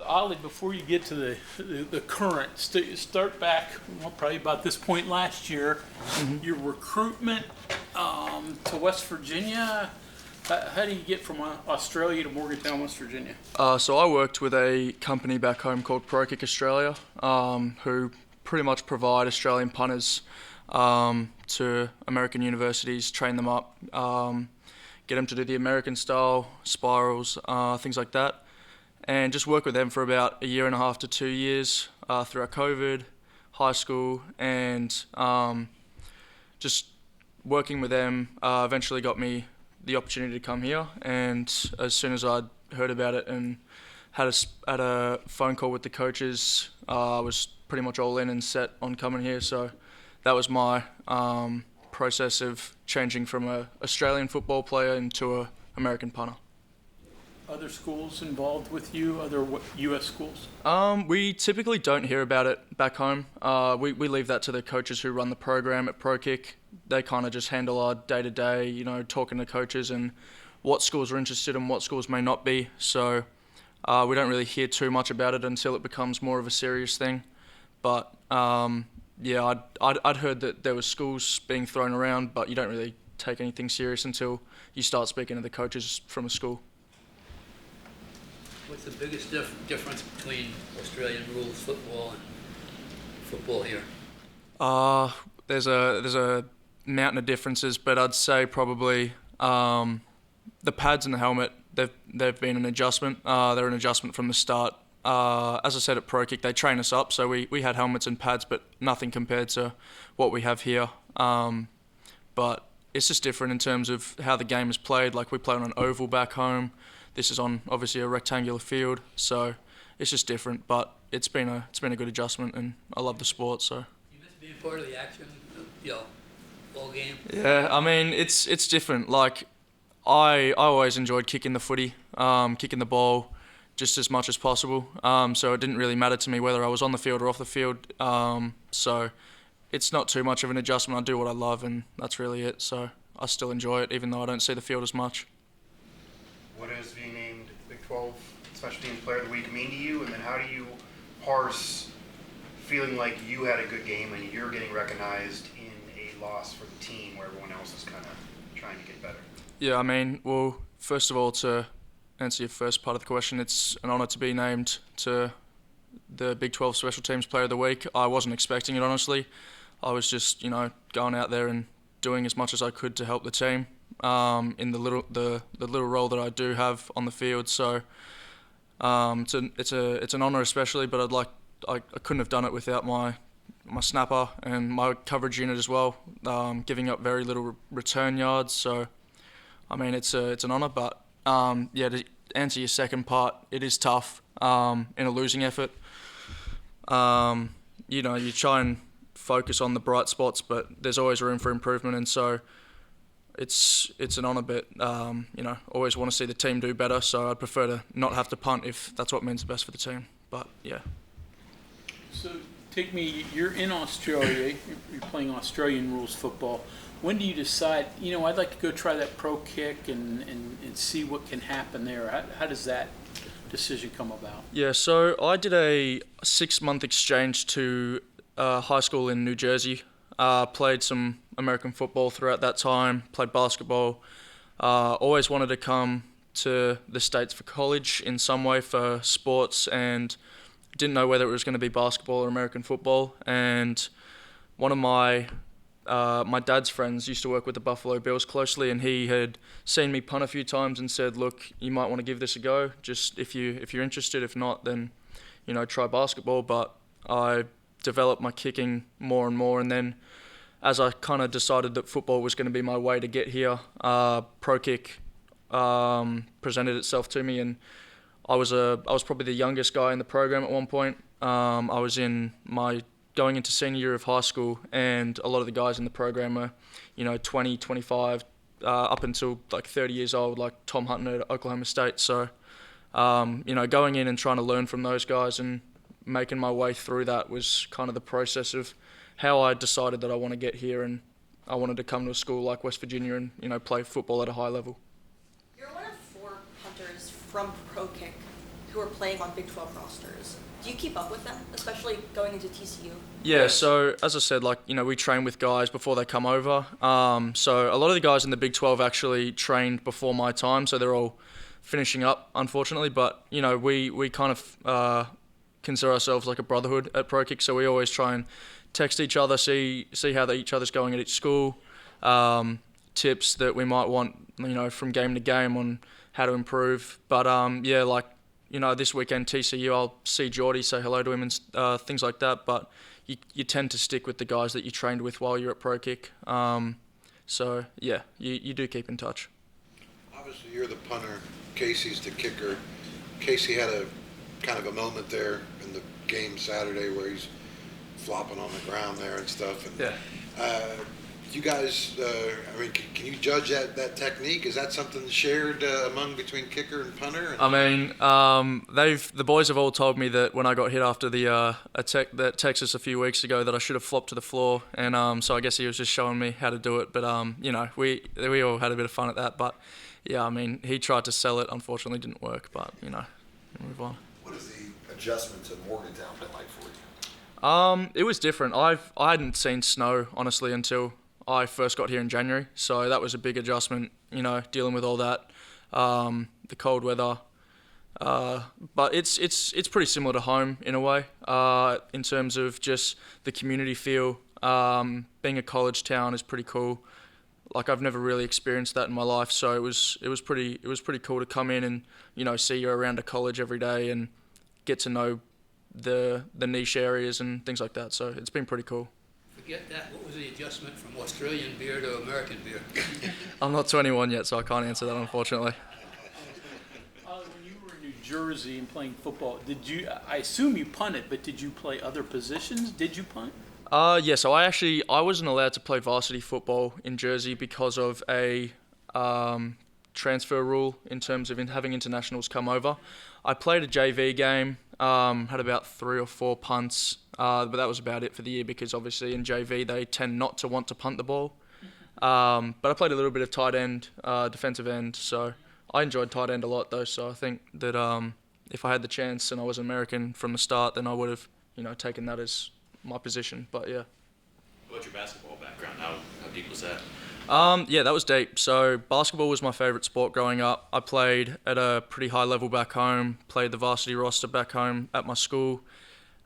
Ollie, before you get to the current, start back, well, probably about this point last year, your recruitment to West Virginia. How do you get from Australia to Morgantown, West Virginia? So I worked with a company back home called ProKick Australia, who pretty much provide Australian punters to American universities, train them up, get them to do the American style, spirals, things like that. And just work with them for about 1.5 to 2 years throughout COVID, high school, and just working with them eventually got me the opportunity to come here. And as soon as I heard about it and had a phone call with the coaches, I was pretty much all in and set on coming here. So that was my process of changing from an Australian football player into an American punter. Other schools involved with you, other U.S. schools? We typically don't hear about it back home. We leave that to the coaches who run the program at ProKick. They kind of just handle our day-to-day, talking to coaches and what schools are interested in, what schools may not be. So we don't really hear too much about it until it becomes more of a serious thing. But yeah, I'd heard that there were schools being thrown around, but you don't really take anything serious until you start speaking to the coaches from a school. What's the biggest difference between Australian rules football and football here? There's a mountain of differences, but I'd say probably the pads and the helmet. They've been an adjustment. They're an adjustment from the start. As I said at ProKick, they train us up, so we had helmets and pads, but nothing compared to what we have here. But it's just different in terms of how the game is played. Like, we play on an oval back home. This is on obviously a rectangular field, so it's just different. But it's been a good adjustment, and I love the sport. So. You miss being part of the action, ball game. Yeah, I mean it's different. Like, I always enjoyed kicking the footy, kicking the ball, just as much as possible. So it didn't really matter to me whether I was on the field or off the field. So it's not too much of an adjustment. I do what I love, and that's really it. So I still enjoy it, even though I don't see the field as much. What does being named Big 12 Special Teams Player of the Week mean to you? And then how do you parse feeling like you had a good game and you're getting recognized in a loss for the team where everyone else is kind of trying to get better? Yeah, I mean, well, first of all, to answer your first part of the question, it's an honour to be named to the Big 12 Special Teams Player of the Week. I wasn't expecting it, honestly. I was just, going out there and doing as much as I could to help the team. In the little role that I do have on the field, so it's an honour especially. But I couldn't have done it without my snapper and my coverage unit as well, giving up very little return yards. So I mean it's an honour, but yeah, to answer your second part, it is tough in a losing effort. You try and focus on the bright spots, but there's always room for improvement, and so. It's an honour, but always want to see the team do better. So I'd prefer to not have to punt if that's what means the best for the team. But yeah. So take me. You're in Australia. You're playing Australian rules football. When do you decide? I'd like to go try that pro kick and see what can happen there. How does that decision come about? Yeah. So I did a 6-month exchange to high school in New Jersey. Played some American football throughout that time, played basketball. Always wanted to come to the States for college in some way for sports, and didn't know whether it was going to be basketball or American football. And one of my dad's friends used to work with the Buffalo Bills closely, and he had seen me punt a few times and said, look, you might want to give this a go, just if you're interested. If not, then try basketball. But I developed my kicking more and more, and then as I kind of decided that football was going to be my way to get here, ProKick presented itself to me, and I was probably the youngest guy in the program at one point. I was going into senior year of high school, and a lot of the guys in the program were 20, 25, up until like 30 years old, like Tom Hunter at Oklahoma State. So going in and trying to learn from those guys and making my way through that was kind of the process of how I decided that I want to get here, and I wanted to come to a school like West Virginia and play football at a high level. You're one of 4 punters from ProKick who who are playing on Big 12 rosters. Do you keep up with them, especially going into TCU? Yeah, so as I said, we train with guys before they come over. So a lot of the guys in the Big 12 actually trained before my time, so they're all finishing up, unfortunately. But, we kind of consider ourselves like a brotherhood at Pro Kick, so we always try and text each other, see how each other's going at each school, tips that we might want, from game to game on how to improve. But, this weekend, TCU, I'll see Geordie, say hello to him and things like that. But you tend to stick with the guys that you trained with while you're at Pro Kick. You do keep in touch. Obviously, you're the punter. Casey's the kicker. Casey had a kind of a moment there in the game Saturday where he's flopping on the ground there and stuff. And, Yeah. You guys, can you judge that technique? Is that something shared between kicker and punter? The boys have all told me that when I got hit after that Texas a few weeks ago, that I should have flopped to the floor, and so I guess he was just showing me how to do it. But we all had a bit of fun at that. But yeah, he tried to sell it. Unfortunately, didn't work. But move on. What has the adjustment to Morgantown been like for you? It was different. I hadn't seen snow honestly until I first got here in January, so that was a big adjustment, dealing with all that, the cold weather. But it's pretty similar to home in a way, in terms of just the community feel. Being a college town is pretty cool. I've never really experienced that in my life, so it was pretty cool to come in and see you around a college every day and get to know the niche areas and things like that. So it's been pretty cool. Forget that. What was the adjustment from Australian beer to American beer? I'm not 21 yet, so I can't answer that, unfortunately. When you were in New Jersey and playing football, I assume you punted, but did you play other positions? Did you punt? Yeah, so I wasn't allowed to play varsity football in Jersey because of a transfer rule in terms of having internationals come over. I played a JV game, had about 3 or 4 punts, but that was about it for the year because obviously in JV they tend not to want to punt the ball. But I played a little bit of tight end, defensive end, so I enjoyed tight end a lot though, so I think that if I had the chance and I was American from the start, then I would have taken that as my position, but yeah. What's your basketball background? How deep was that? Yeah, that was deep. So basketball was my favourite sport growing up. I played at a pretty high level back home, played the varsity roster back home at my school.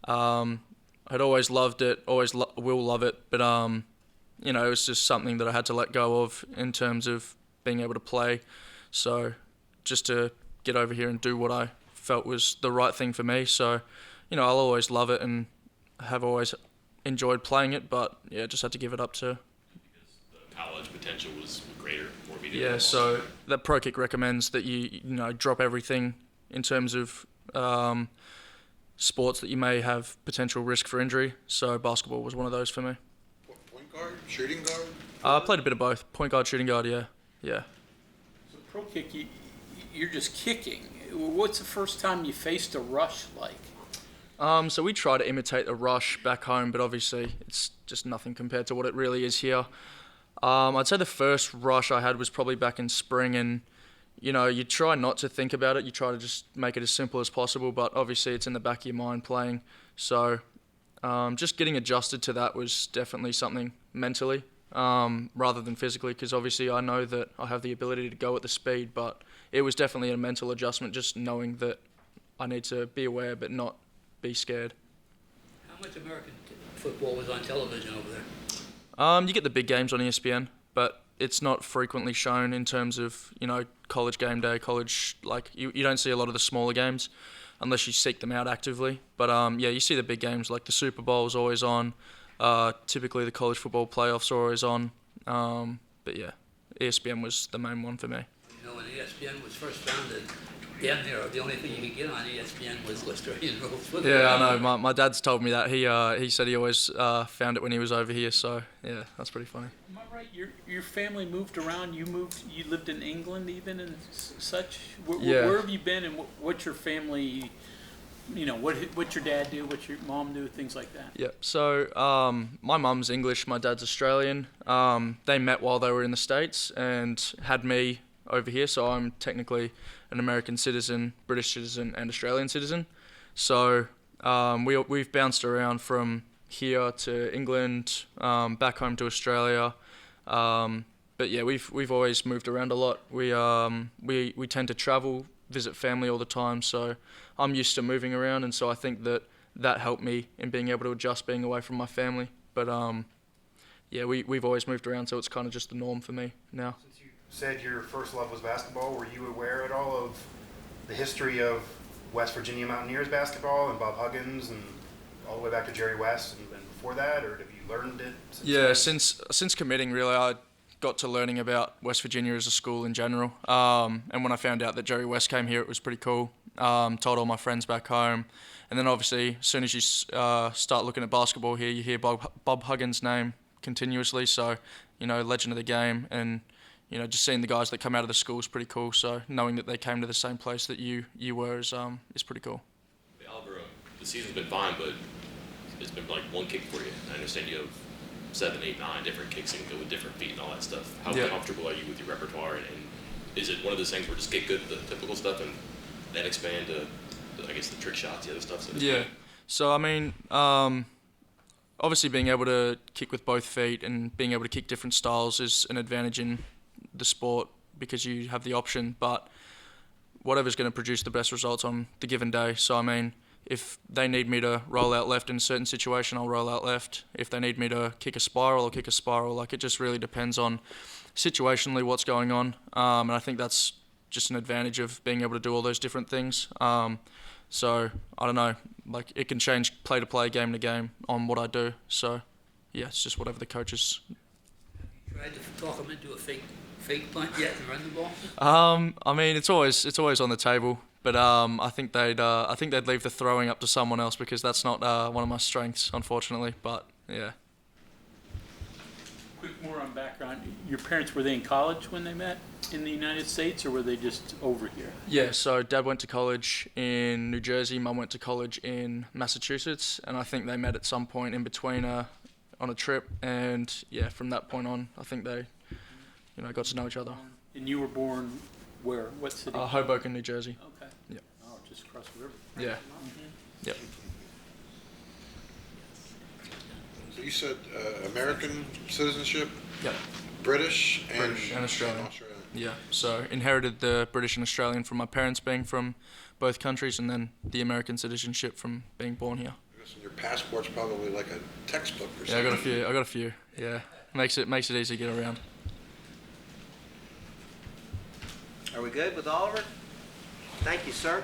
I'd always loved it, will love it, but it was just something that I had to let go of in terms of being able to play. So just to get over here and do what I felt was the right thing for me. So, I'll always love it and have always enjoyed playing it, but yeah, just had to give it up to. College potential was greater, more immediate. Yeah, so that Pro Kick recommends that you drop everything in terms of sports that you may have potential risk for injury. So basketball was one of those for me. Point guard, shooting guard? I played a bit of both. Point guard, shooting guard, yeah. So Pro Kick, you're just kicking. What's the first time you faced a rush like? So we try to imitate a rush back home, but obviously it's just nothing compared to what it really is here. I'd say the first rush I had was probably back in spring, and you try not to think about it. You try to just make it as simple as possible, but obviously it's in the back of your mind playing. So just getting adjusted to that was definitely something mentally rather than physically, because obviously I know that I have the ability to go at the speed, but it was definitely a mental adjustment, just knowing that I need to be aware but not be scared. How much American football was on television over there? You get the big games on ESPN, but it's not frequently shown in terms of, college game day, you don't see a lot of the smaller games unless you seek them out actively. But you see the big games, like the Super Bowl is always on. Typically the college football playoffs are always on. But yeah, ESPN was the main one for me. When ESPN was first founded, damn near the only thing you could get on ESPN was Australian rules football. Yeah, I know. My dad's told me that. He said he always found it when he was over here. So yeah, that's pretty funny. Am I right? Your family moved around. You lived in England even and such. Where have you been, and what's your family? What's your dad do? What's your mom do? Things like that. Yeah. So my mum's English. My dad's Australian. They met while they were in the States and had me over here, so I'm technically an American citizen, British citizen, and Australian citizen. So we've bounced around from here to England, back home to Australia. But yeah, we've always moved around a lot. We tend to travel, visit family all the time, so I'm used to moving around, and so I think that helped me in being able to adjust being away from my family. But yeah, we've always moved around, so it's kind of just the norm for me now. Since you said your first love was basketball, were you aware at all of the history of West Virginia Mountaineers basketball and Bob Huggins and all the way back to Jerry West and before that, or have you learned it? Yeah, since committing, really, I got to learning about West Virginia as a school in general. And when I found out that Jerry West came here, it was pretty cool. Told all my friends back home. And then obviously, as soon as you start looking at basketball here, you hear Bob Huggins' name continuously. So, legend of the game. And, just seeing the guys that come out of the school is pretty cool. So knowing that they came to the same place that you were is pretty cool. Hey, Oliver, the season's been fine, but it's been like one kick for you. I understand you have 7, 8, 9 different kicks and go with different feet and all that stuff. How comfortable are you with your repertoire? And is it one of those things where just get good at the typical stuff and then expand to, I guess, the trick shots, the other stuff? So So, I mean, obviously being able to kick with both feet and being able to kick different styles is an advantage in the sport because you have the option, but whatever's going to produce the best results on the given day. So, I mean, if they need me to roll out left in a certain situation, I'll roll out left. If they need me to kick a spiral, I'll kick a spiral. Like, it just really depends on situationally what's going on. And I think that's just an advantage of being able to do all those different things. So, I don't know, like, it can change play to play, game to game on what I do. So, yeah, it's just whatever the coaches. Tried to talk them into a fake punt yet and run the ball? I mean, it's always on the table. But I think they'd leave the throwing up to someone else because that's not one of my strengths, unfortunately. But yeah. Quick more on background. Your parents, were they in college when they met in the United States, or were they just over here? Yeah. So Dad went to college in New Jersey. Mum went to college in Massachusetts, and I think they met at some point in between on a trip. And yeah, from that point on, I think they, got to know each other. And you were born where? What city? Hoboken, New Jersey. Okay. Yeah. Oh, just across the river. Yeah. Yep. So you said American citizenship, Yep. British and Australian. Yeah. So inherited the British and Australian from my parents being from both countries, and then the American citizenship from being born here. I guess your passport's probably like a textbook or something. Yeah, I got a few. Yeah. Makes it easy to get around. Are we good with Oliver? Thank you, sir.